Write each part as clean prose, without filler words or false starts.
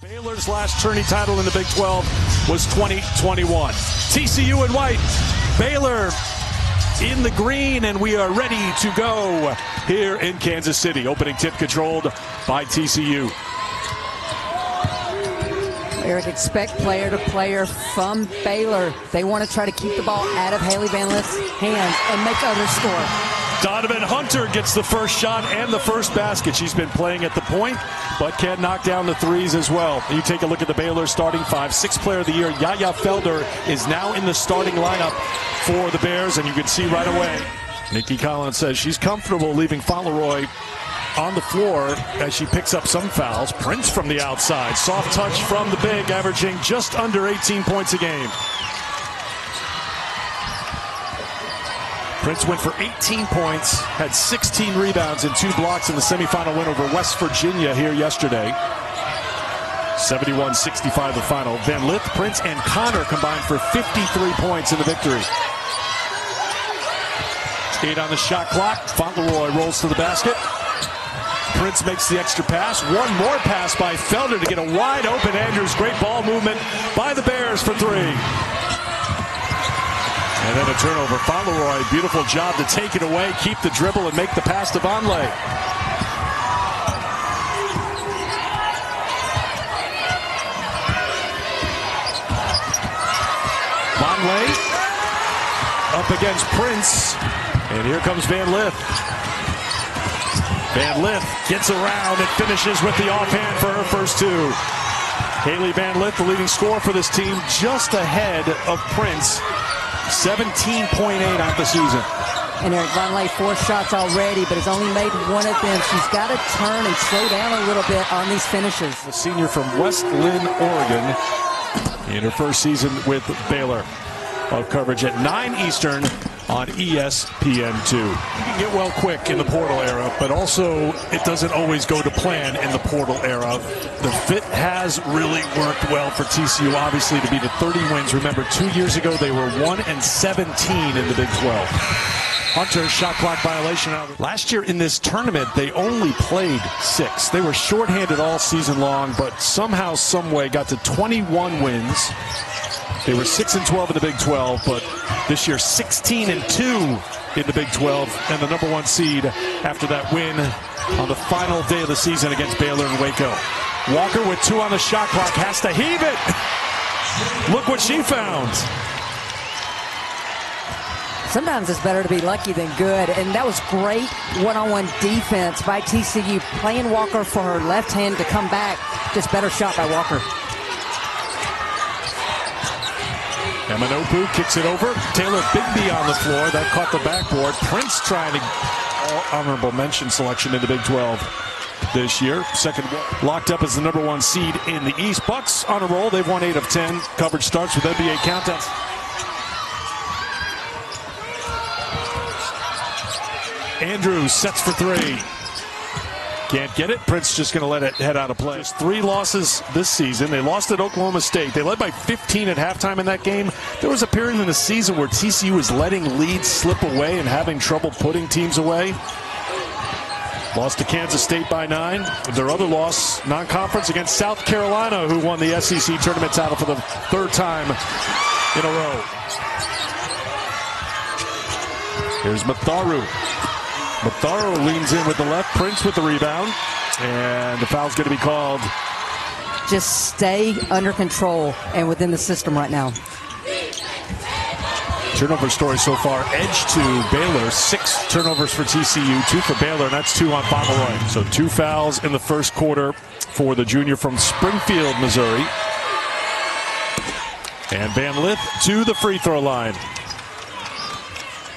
Baylor's last tourney title in the Big 12 was 2021. TCU in white, Baylor in the green, and we are ready to go here in Kansas City. Opening tip controlled by TCU. Eric, expect player to player from Baylor. They want to try to keep the ball out of Hailey Van Lith's hands and make others score. Donovan Hunter gets the first shot and the first basket. She's been playing at the point, but can knock down the threes as well. You take a look at the Baylor starting five. Sixth player of the year, Yaya Felder, is now in the starting lineup for the Bears, and you can see right away. Nikki Collins says she's comfortable leaving Fauntleroy on the floor as she picks up some fouls. Prince from the outside. Soft touch from the big, averaging just under 18 points a game. Prince went for 18 points, had 16 rebounds and 2 blocks in the semifinal win over West Virginia here yesterday. 71-65 the final. Van Lith, Prince, and Connor combined for 53 points in the victory. 8 on the shot clock. Fauntleroy rolls to the basket. Prince makes the extra pass. One more pass by Felder to get a wide open Andrews. Great ball movement by the Bears for 3. And then a turnover. Fauntleroy, beautiful job to take it away, keep the dribble, and make the pass to Van Lith. Van Lith up against Prince, and here comes Van Lith. Van Lith gets around and finishes with the offhand for her first 2. Hailey Van Lith, the leading scorer for this team, just ahead of Prince. 17.8 on the season. And Eric, Van Lith 4 shots already, but has only made 1 of them. She's got to turn and slow down a little bit on these finishes. The senior from West Lynn, Oregon, in her first season with Baylor. Of coverage at 9 Eastern on ESPN2. You can get well quick in the portal era, but also it doesn't always go to plan in the portal era. The fit has really worked well for TCU, obviously, to be to 30 wins. Remember, 2 years ago they were 1-17 in the Big 12. Hunter, shot clock violation. Last year in this tournament, they only played 6. They were shorthanded all season long, but somehow, someway got to 21 wins. They were 6-12 in the Big 12, but this year 16-2 in the Big 12, and the number 1 seed after that win on the final day of the season against Baylor in Waco. Walker with 2 on the shot clock has to heave it. Look what she found. Sometimes it's better to be lucky than good, and that was great one-on-one defense by TCU, playing Walker for her left hand to come back. Just better shot by Walker. Emanopu kicks it over. Taylor Bigby on the floor. That caught the backboard. Prince trying to honorable mention selection in the Big 12 this year. Second locked up as the number 1 seed in the East. Bucks on a roll. They've won 8 of 10. Coverage starts with NBA countdown. Andrews sets for 3. Can't get it. Prince just going to let it head out of play. Just 3 losses this season. They lost at Oklahoma State. They led by 15 at halftime in that game. There was a period in the season where TCU was letting leads slip away and having trouble putting teams away. Lost to Kansas State by 9. Their other loss, non-conference, against South Carolina, who won the SEC tournament title for the 3rd time in a row. Here's Matharu. Matharu leans in with the left. Prince with the rebound. And the foul's going to be called. Just stay under control and within the system right now. Turnover story so far. Edge to Baylor. 6 turnovers for TCU. 2 for Baylor, and that's 2 on Fauntleroy. So 2 fouls in the first quarter for the junior from Springfield, Missouri. And Van Lith to the free throw line.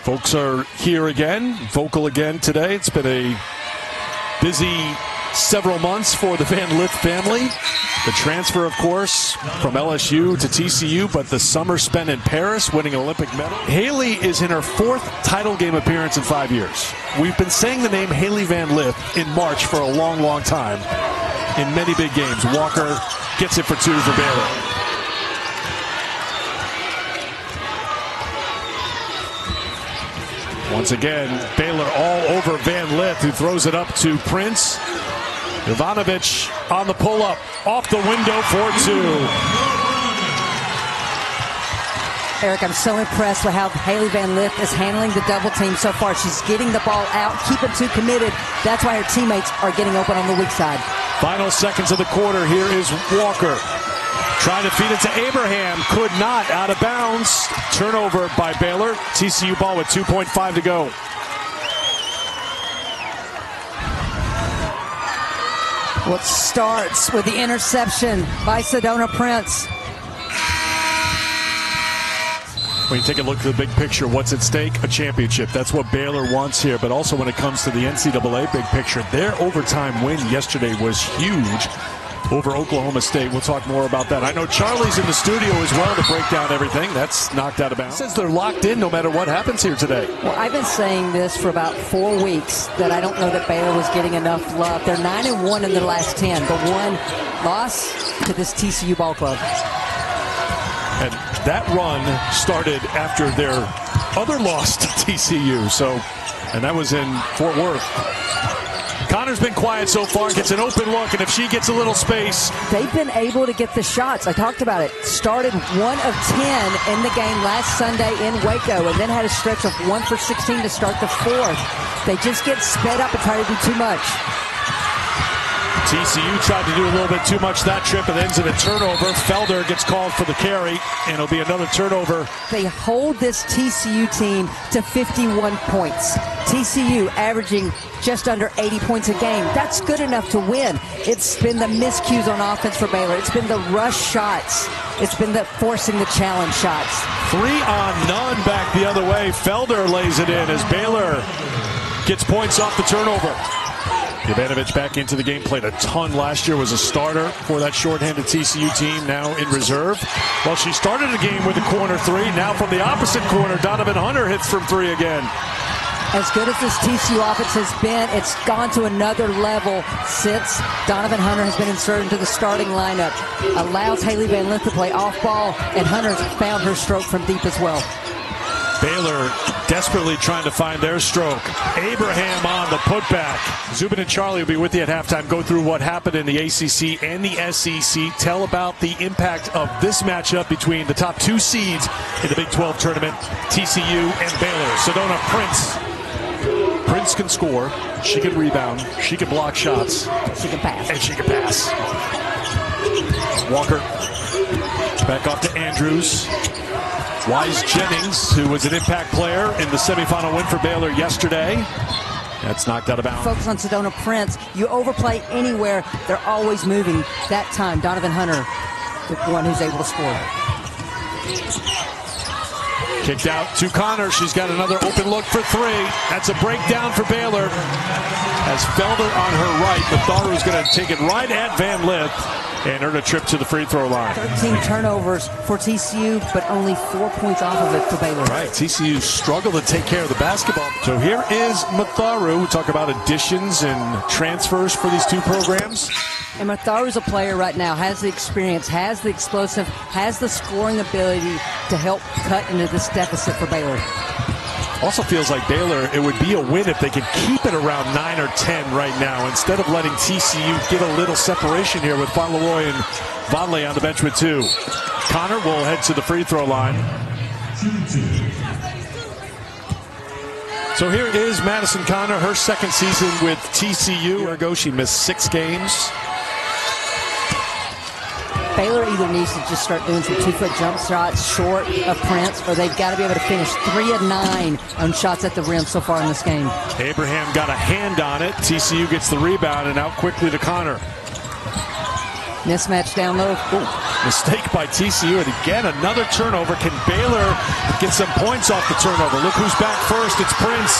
Folks are here again, vocal again today. It's been a busy several months for the Van Lith family. The transfer, of course, from LSU to TCU, but the summer spent in Paris winning an Olympic medal. Hailey is in her 4th title game appearance in 5 years. We've been saying the name Hailey Van Lith in March for a long, long time in many big games. Walker gets it for 2 for Baylor. Once again, Baylor all over Van Lith, who throws it up to Prince. Ivanovic on the pull-up, off the window for 2. Eric, I'm so impressed with how Hailey Van Lith is handling the double team so far. She's getting the ball out, keeping 2 committed. That's why her teammates are getting open on the weak side. Final seconds of the quarter. Here is Walker trying to feed it to Abraham. Could not. Out of bounds. Turnover by Baylor. TCU ball with 2.5 to go. Well, it starts with the interception by Sedona Prince. When you take a look at the big picture, what's at stake? A championship. That's what Baylor wants here. But also when it comes to the NCAA big picture, their overtime win yesterday was huge over Oklahoma State. We'll talk more about that. I know Charlie's in the studio as well to break down everything. That's knocked out of bounds. Since they're locked in no matter what happens here today. Well, I've been saying this for about 4 weeks, that I don't know that Baylor was getting enough love. They're 9-1 in their last 10, but 1 loss to this TCU ball club. And that run started after their other loss to TCU. And that was in Fort Worth. Connor's been quiet so far, gets an open look, and if she gets a little space. They've been able to get the shots. I talked about it. Started 1 of 10 in the game last Sunday in Waco, and then had a stretch of 1 for 16 to start the 4th. They just get sped up and try to do too much. TCU tried to do a little bit too much that trip. It ends in a turnover. Felder gets called for the carry, and it'll be another turnover. They hold this TCU team to 51 points. TCU averaging just under 80 points a game. That's good enough to win. It's been the miscues on offense for Baylor. It's been the rush shots. It's been the forcing the challenge shots. 3 on none back the other way. Felder lays it in as Baylor gets points off the turnover. Ivanovic back into the game, played a ton last year, was a starter for that shorthanded TCU team, now in reserve. Well, she started the game with a corner 3. Now from the opposite corner, Donovan Hunter hits from 3 again. As good as this TCU offense has been, it's gone to another level since Donovan Hunter has been inserted into the starting lineup. Allows Hailey Van Lith to play off ball, and Hunter's found her stroke from deep as well. Baylor desperately trying to find their stroke. Abraham on the putback. Zubin and Charlie will be with you at halftime. Go through what happened in the ACC and the SEC. Tell about the impact of this matchup between the top 2 seeds in the Big 12 tournament, TCU and Baylor. Sedona Prince. Prince can score. She can rebound. She can block shots. She can pass. And she can pass. Walker back off to Andrews. Wise Jennings, who was an impact player in the semifinal win for Baylor yesterday. That's knocked out of bounds. Focus on Sedona Prince. You overplay anywhere, they're always moving. That time, Donovan Hunter, the one who's able to score. Kicked out to Connor. She's got another open look for 3. That's a breakdown for Baylor. As Felder on her right, Matharu's going to take it right at Van Lith and earn a trip to the free throw line. 13 turnovers for TCU, but only 4 points off of it for Baylor. Right, TCU struggled to take care of the basketball. So here is Matharu. We talk about additions and transfers for these 2 programs. And Matharu's a player right now, has the experience, has the explosive, has the scoring ability to help cut into this deficit for Baylor. Also feels like Baylor, it would be a win if they could keep it around 9 or 10 right now, instead of letting TCU get a little separation here with Fauntleroy and Vonleh on the bench with 2. Connor will head to the free throw line. So here is Madison Connor, her 2nd season with TCU. A year ago, she missed 6 games. Baylor either needs to just start doing some 2-foot jump shots short of Prince, or they've got to be able to finish 3 of 9 on shots at the rim so far in this game. Abraham got a hand on it. TCU gets the rebound and out quickly to Connor. Mismatch down low. Ooh, mistake by TCU, and again another turnover. Can Baylor get some points off the turnover? Look who's back first. It's Prince.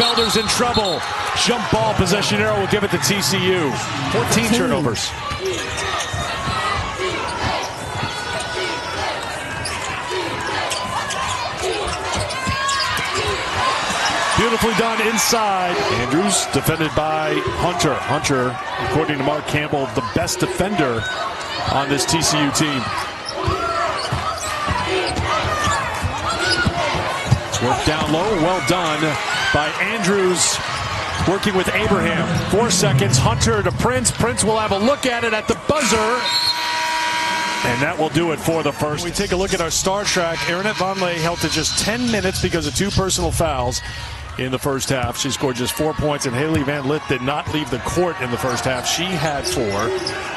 Felder's in trouble. Jump ball possession arrow will give it to TCU. 14 turnovers. Beautifully done inside. Andrews defended by Hunter. Hunter, according to Mark Campbell, the best defender on this TCU team. Work down low. Well done by Andrews. working with Abraham. 4 seconds. Hunter to Prince. Prince will have a look at it at the buzzer. And that will do it for the first. We take a look at our star track. Van Lith held to just 10 minutes because of 2 personal fouls in the first half. She scored just 4 points, and Hailey Van Lith did not leave the court in the first half. She had 4.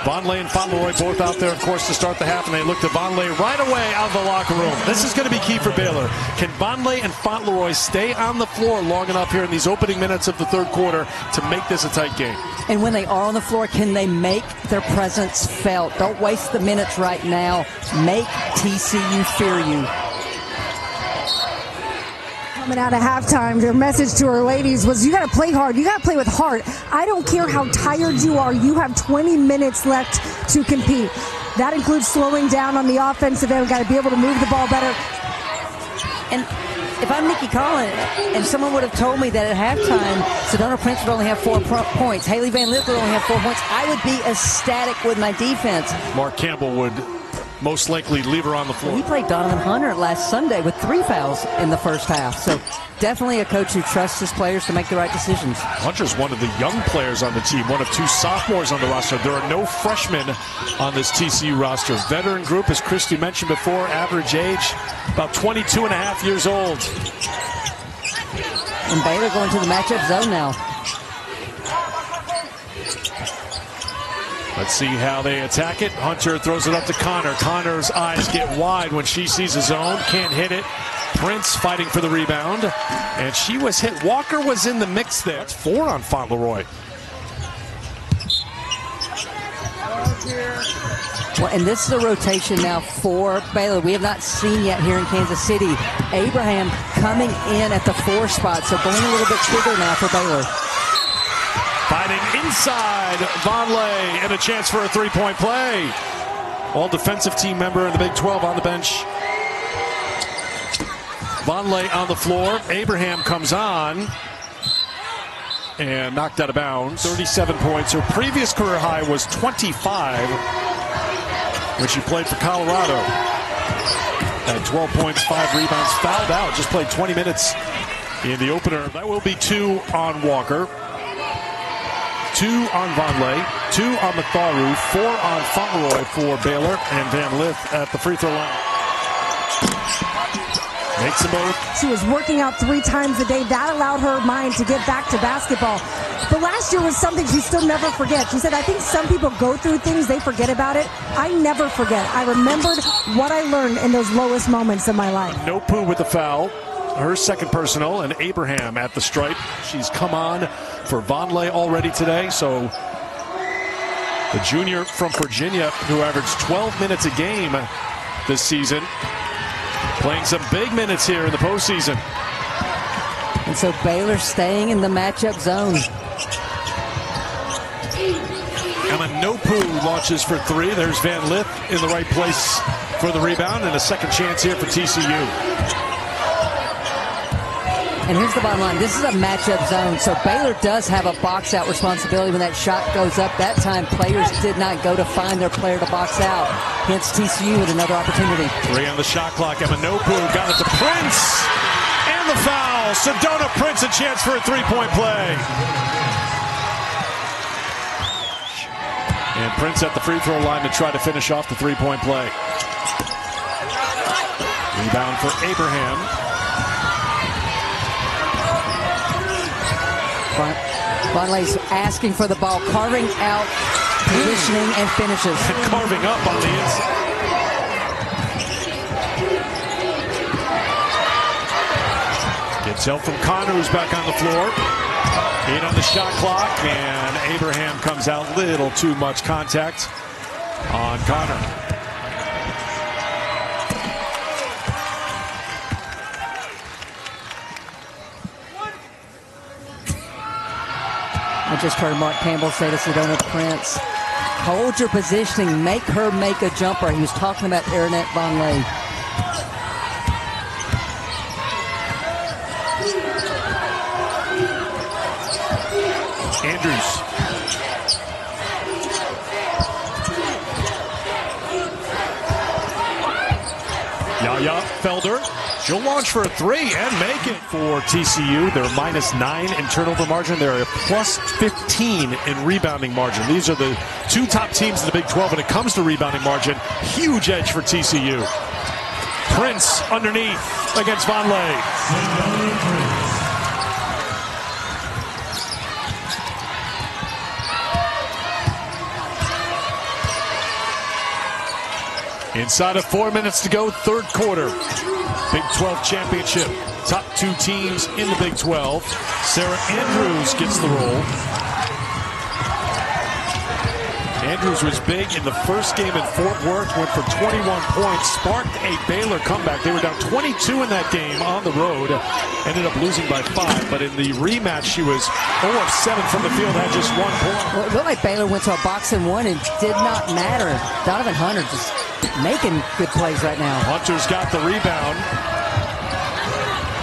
Van Lith and Fauntleroy both out there, of course, to start the half, and they looked at Van Lith right away out of the locker room. This is going to be key for Baylor. Can Van Lith and Fauntleroy stay on the floor long enough here in these opening minutes of the third quarter to make this a tight game? And when they are on the floor, can they make their presence felt? Don't waste the minutes right now. Make TCU fear you. Coming out of halftime, their message to our ladies was, you got to play hard. You got to play with heart. I don't care how tired you are. You have 20 minutes left to compete. That includes slowing down on the offensive end. We've got to be able to move the ball better. And if I'm Nikki Collin, and someone would have told me that at halftime, Sedona Prince would only have 4 points, Hailey Van Lith would only have 4 points, I would be ecstatic with my defense. Mark Campbell would most likely leave her on the floor. He played Donovan Hunter last Sunday with 3 fouls in the first half. So definitely a coach who trusts his players to make the right decisions. Hunter's one of the young players on the team, one of 2 sophomores on the roster. There are no freshmen on this TCU roster. Veteran group, as Christy mentioned before, average age about 22 and a half years old. And Baylor going to the matchup zone now. Let's see how they attack it. Hunter throws it up to Connor. Connor's eyes get wide when she sees a zone. Can't hit it. Prince fighting for the rebound. And she was hit. Walker was in the mix there. That's 4 on Fauntleroy. Well, and this is a rotation now for Baylor. We have not seen yet here in Kansas City. Abraham coming in at the 4 spot. So going a little bit bigger now for Baylor. Fighting inside, Van Lith, and a chance for a 3-point play. All defensive team member in the Big 12 on the bench. Van Lith on the floor. Abraham comes on and knocked out of bounds. 37 points. Her previous career high was 25 when she played for Colorado. Had 12 points, 5 rebounds, fouled out. Just played 20 minutes in the opener. That will be 2 on Walker. 2 on Van Lith, 2 on Matharu, 4 on Fauntleroy for Baylor, and Van Lith at the free throw line. Makes them both. She was working out 3 times a day. That allowed her mind to get back to basketball. But last year was something she still never forgets. She said, I think some people go through things, they forget about it. I never forget. I remembered what I learned in those lowest moments of my life. Nopu with the foul. Her second personal, and Abraham at the stripe. She's come on for Van Lith already today. So the junior from Virginia, who averaged 12 minutes a game this season, playing some big minutes here in the postseason. And so Baylor staying in the matchup zone. Emma Nopu launches for 3. There's Van Lith in the right place for the rebound, and a second chance here for TCU. And here's the bottom line. This is a matchup zone, so Baylor does have a box-out responsibility when that shot goes up. That time, players did not go to find their player to box out. Hence, TCU with another opportunity. 3 on the shot clock. Emma Nopu got it to Prince. And the foul. Sedona Prince a chance for a 3-point play. And Prince at the free throw line to try to finish off the 3-point play. Rebound for Abraham. Van Lith's asking for the ball, carving out, positioning, and finishes. Carving up on the inside. Gets help from Connor, who's back on the floor. 8 on the shot clock, and Abraham comes out. Little too much contact on Connor. I just heard Mark Campbell say to Sedona Prince, hold your positioning, make her make a jumper. He was talking about Aaronette Van Lith. Andrews. Yaya Felder She'll launch for a three and make it for TCU. They're -9 in turnover margin. They're a +15 in rebounding margin. These are the two top teams in the Big 12 when it comes to rebounding margin. Huge edge for TCU. Prince underneath against Van Lith. Inside of 4 minutes to go, third quarter. Big 12 championship. Top two teams in the Big 12. Sarah Andrews gets the roll. Andrews was big in the first game in Fort Worth, went for 21 points, sparked a Baylor comeback. They were down 22 in that game on the road, ended up losing by 5. But in the rematch, she was 0 of 7 from the field, had just 1 point. Well, it looked like Baylor went to a box and one and did not matter. Donovan Hunter just making good plays right now. Hunter's got the rebound.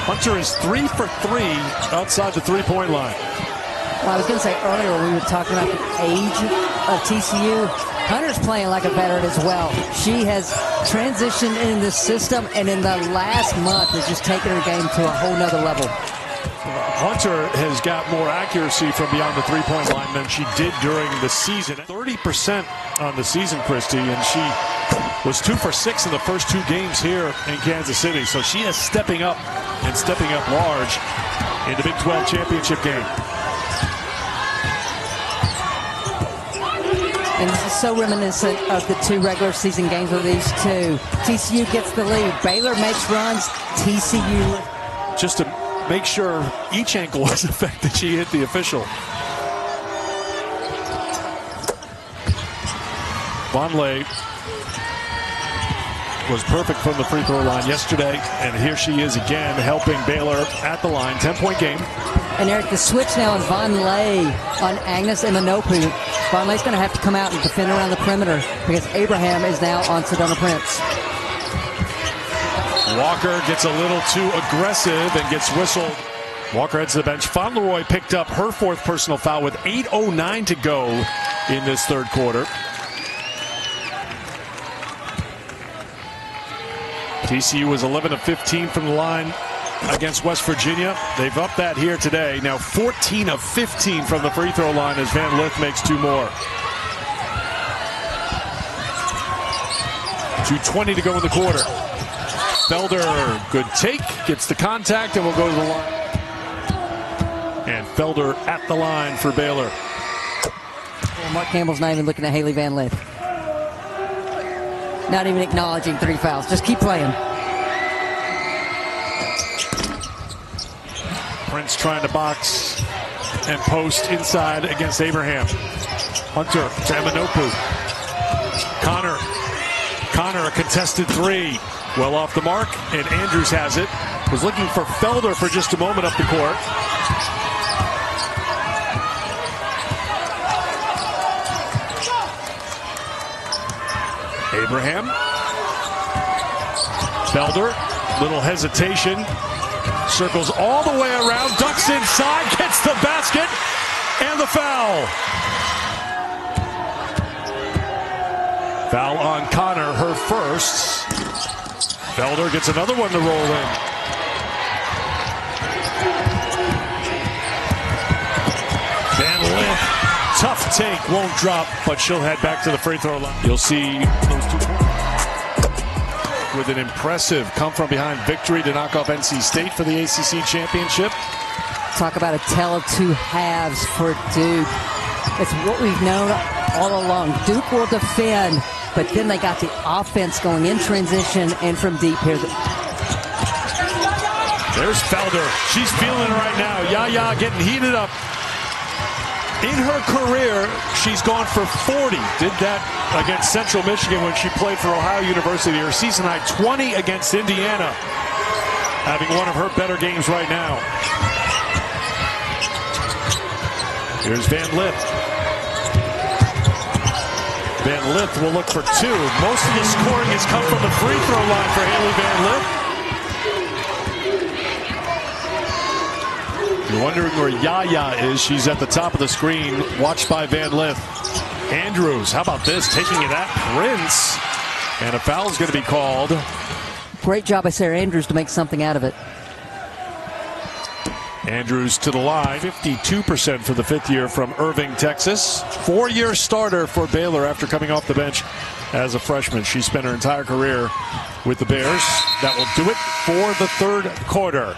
Hunter is 3 for 3 outside the three-point line. Well, I was going to say earlier when we were talking about the age of TCU, Hunter's playing like a veteran as well. She has transitioned in this system, and in the last month has just taken her game to a whole nother level. Hunter has got more accuracy from beyond the three-point line than she did during the season. 30% on the season, Christy, and she was 2 for 6 in the first 2 games here in Kansas City. So she is stepping up and stepping up large in the Big 12 championship game. And this is so reminiscent of the 2 regular season games of these two. TCU gets the lead. Baylor makes runs. TCU. Just to make sure each ankle was affected, she hit the official. Van Lith was perfect from the free throw line yesterday, and here she is again helping Baylor at the line. 10-point game. And Eric, the switch now on Van Lith on Agnes and Manopu. Van Lith's going to have to come out and defend around the perimeter because Abraham is now on Sedona Prince. Walker gets a little too aggressive and gets whistled. Walker heads to the bench. Fauntleroy picked up her 4th personal foul with 8:09 to go in this third quarter. TCU was 11 of 15 from the line against West Virginia. They've upped that here today. Now 14 of 15 from the free throw line as Van Lith makes 2 more. 2:20 to go in the quarter. Felder, good take, gets the contact and will go to the line. And Felder at the line for Baylor. Well, Mark Campbell's not even looking at Hailey Van Lith. Not even acknowledging 3 fouls. Just keep playing. Prince trying to box and post inside against Abraham. Hunter to Emanopu. Connor, a contested 3. Well off the mark, and Andrews has it. Was looking for Felder for just a moment up the court. Abraham. Felder, little hesitation. Circles all the way around, ducks inside, gets the basket, and the foul. Foul on Connor, her first. Felder gets another one to roll in. Van Lith, tough take, won't drop, but she'll head back to the free throw line. You'll see those 2 points with an impressive come-from-behind victory to knock off NC State for the ACC championship. Talk about a tale of 2 halves for Duke. It's what we've known all along. Duke will defend, but then they got the offense going in transition and from deep here. There's Felder. She's feeling it right now. Yaya getting heated up. In her career, she's gone for 40. Did that against Central Michigan when she played for Ohio University. Her season high 20 against Indiana. Having one of her better games right now. Here's Van Lith. Van Lith will look for 2. Most of the scoring has come from the free throw line for Hailey Van Lith. You're wondering where Yaya is. She's at the top of the screen, watched by Van Lith. Andrews, how about this? Taking it at Prince. And a foul is going to be called Great job by Sarah Andrews to make something out of it. Andrews to the line, 52% for the fifth year from Irving, Texas. 4-year starter for Baylor after coming off the bench as a freshman. She spent her entire career with the Bears. That will do it for the third quarter.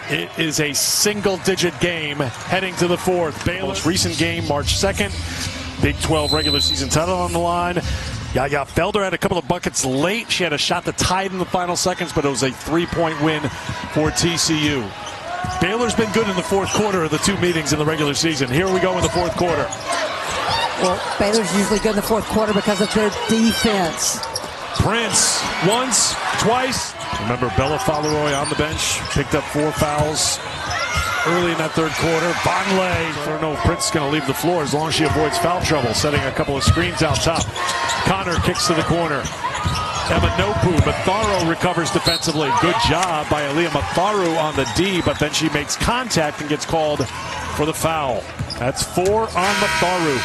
It is a single-digit game heading to the fourth. Baylor's recent game, March 2nd. Big 12 regular season title on the line. Yaya Felder had a couple of buckets late. She had a shot that tied in the final seconds, but it was a 3-point win for TCU. Baylor's been good in the fourth quarter of the two meetings in the regular season. Here we go in the fourth quarter. Well, Baylor's usually good in the fourth quarter because of their defense. Prince, once, twice. Remember, Bella Fauleroy on the bench, picked up 4 fouls early in that third quarter. Bonley, I don't know if Prince is going to leave the floor as long as she avoids foul trouble, setting a couple of screens out top. Connor kicks to the corner. Emma Nopu, Matharo recovers defensively. Good job by Aaliyah Matharu on the D, but then she makes contact and gets called for the foul. That's 4 on Matharu.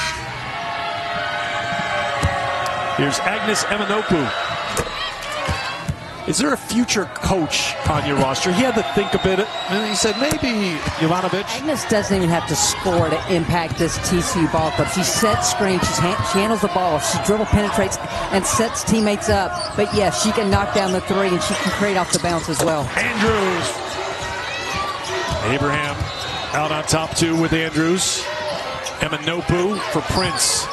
Here's Agnes Emanopu. Is there a future coach on your roster? He had to think a bit, and he said maybe Jovanovic. Agnes doesn't even have to score to impact this TCU ball club. She sets screens, she handles the ball, she dribble penetrates and sets teammates up. But yes, she can knock down the three and she can create off the bounce as well. Andrews. Abraham out on top 2 with Andrews. Emanopu for Prince.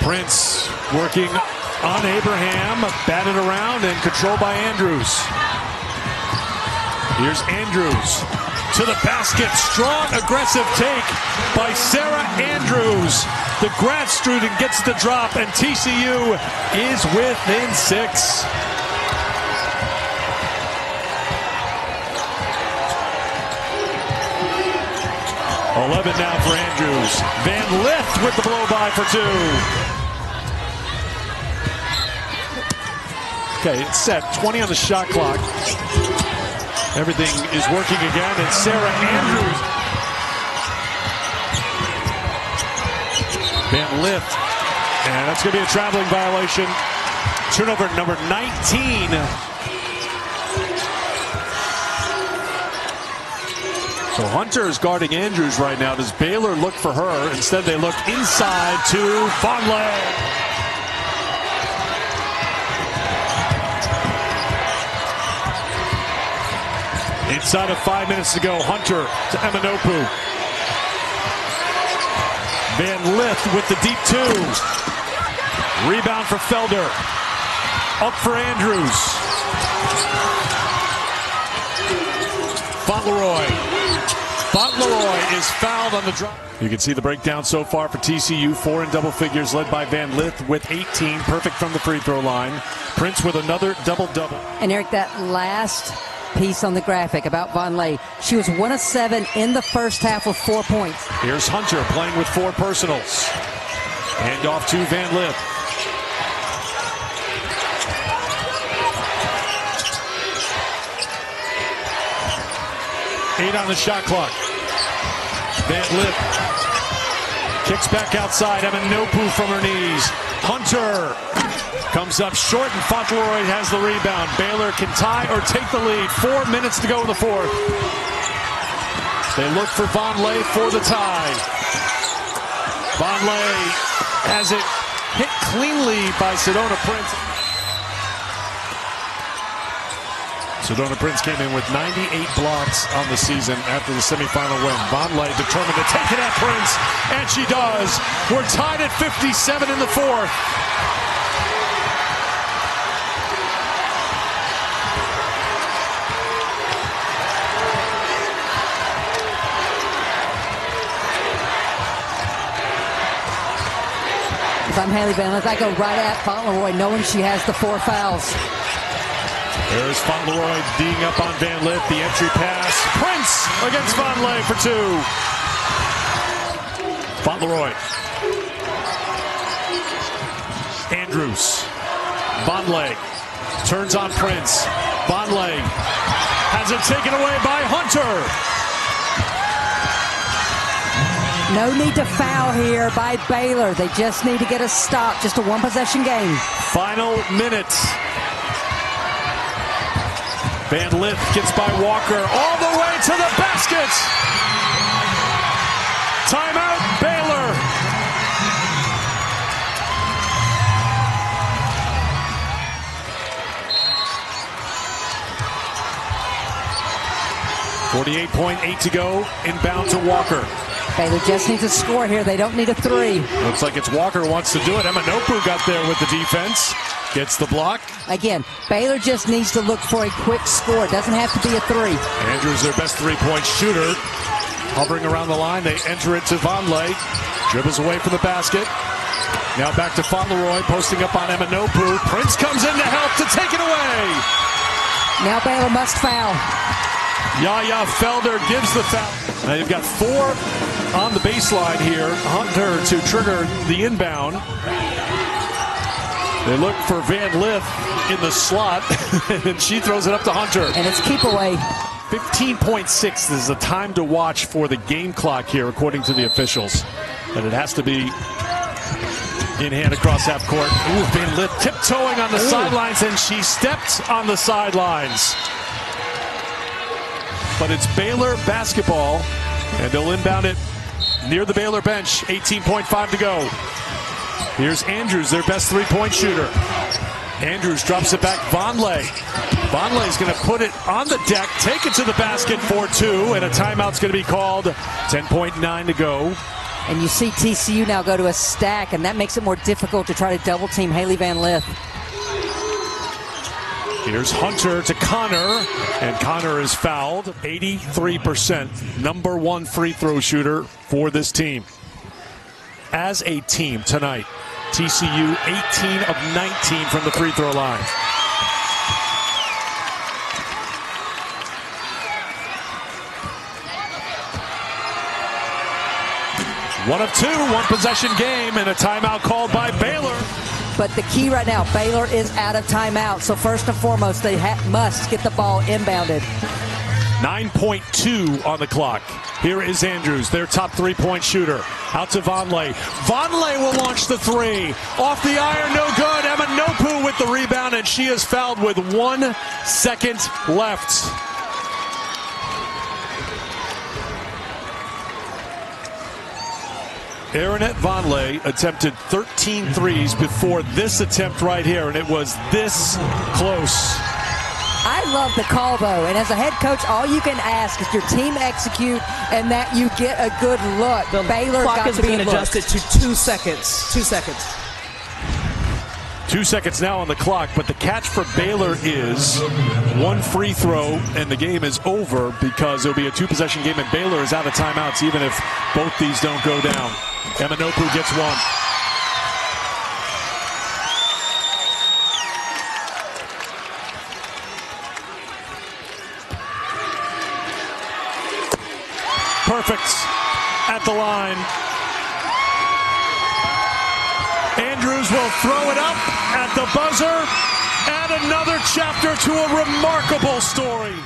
Prince working on Abraham, batted around and controlled by Andrews. Here's Andrews to the basket. Strong, aggressive take by Sarah Andrews. The grad student gets the drop, and TCU is within 6. .11 now for Andrews. Van Lith with the blow-by for 2. Okay, it's set. 20 on the shot clock. Everything is working again, and Sarah Andrews. Van Lith. And that's going to be a traveling violation. Turnover number 19. So Hunter is guarding Andrews right now. Does Baylor look for her? Instead, they look inside to Vonleh. Inside of 5 minutes to go, Hunter to Emanopu. Van Lith with the deep 2. Rebound for Felder. Up for Andrews. Fauleroy. Fauleroy is fouled on the drop. You can see the breakdown so far for TCU. 4 in double figures, led by Van Lith with 18. Perfect from the free throw line. Prince with another double-double. And Eric, that last piece on the graphic about Vonleh, she was 1 of 7 in the first half with 4 points. Here's Hunter playing with 4 personals. Hand off to Van Lith. Eight on the shot clock. Van Lith kicks back outside. Emanopu from her knees. Hunter comes up short, and Fauleroy has the rebound. Baylor can tie or take the lead. 4 minutes to go in the fourth. They look for Vonleh for the tie. Vonleh has it hit cleanly by Sedona Prince. Sedona Prince came in with 98 blocks on the season after the semifinal win. Vonleh determined to take it at Prince, and she does. We're tied at 57 in the fourth. If I'm Hailey Van Lith, I go right at Fauleroy, knowing she has the 4 fouls. There's Fauleroy D'ing up on Van Lith. The entry pass. Prince against Vonleh for 2. Fauleroy. Andrews. Vonleh turns on Prince. Vonleh has it taken away by Hunter. No need to foul here by Baylor. They just need to get a stop. Just a 1-possession game. Final minute. Van Lith gets by Walker all the way to the basket. Timeout, Baylor. .8 to go, inbound to Walker. Baylor just needs a score here. They don't need a three. Looks like it's Walker who wants to do it. Emanopu got there with the defense. Gets the block. Again, Baylor just needs to look for a quick score. It doesn't have to be a three. Andrews, their best three-point shooter. Hovering around the line, they enter it to Van Lith. Dribbles away from the basket. Now back to Fauntleroy, posting up on Emanopu. Prince comes in to help to take it away. Now Baylor must foul. Yaya Felder gives the foul. Now you've got 4 on the baseline here. Hunter to trigger the inbound. They look for Van Lith in the slot, and she throws it up to Hunter. And it's keep away. 15.6 is the time to watch for the game clock here, according to the officials. And it has to be in hand across half court. Ooh, Van Lith tiptoeing on the sidelines, and she stepped on the sidelines. But it's Baylor basketball, and they'll inbound it near the Baylor bench. 18.5 to go. Here's Andrews, their best three-point shooter. Andrews drops it back. Van Lith. Van Lith's going to put it on the deck, take it to the basket for 2, and a timeout's going to be called. 10.9 to go. And you see TCU now go to a stack, and that makes it more difficult to try to double-team Hailey Van Lith. Here's Hunter to Connor, and Connor is fouled. 83%, #1 free throw shooter for this team. As a team tonight, TCU 18 of 19 from the free throw line. One of 2, one possession game, and a timeout called by Baylor. But the key right now, Baylor is out of timeout. So first and foremost, they must get the ball inbounded. 9.2 on the clock. Here is Andrews, their top three-point shooter. Out to Van Lith. Van Lith will launch the three. Off the iron, no good. Emanopu with the rebound, and she is fouled with 1 second left. Aaronette Van Lith attempted 13 threes before this attempt right here, and it was this close. I love the call, though, and as a head coach, all you can ask is your team execute and that you get a good look. The Baylor clock got is the being good adjusted looks. to 2 seconds. 2 seconds. 2 seconds now on the clock, but the catch for Baylor is 1 free throw, and the game is over because it'll be a 2-possession game, and Baylor is out of timeouts even if both these don't go down. Emanopu gets 1. Perfect at the line. Andrews will throw it up at the buzzer. Add another chapter to a remarkable story.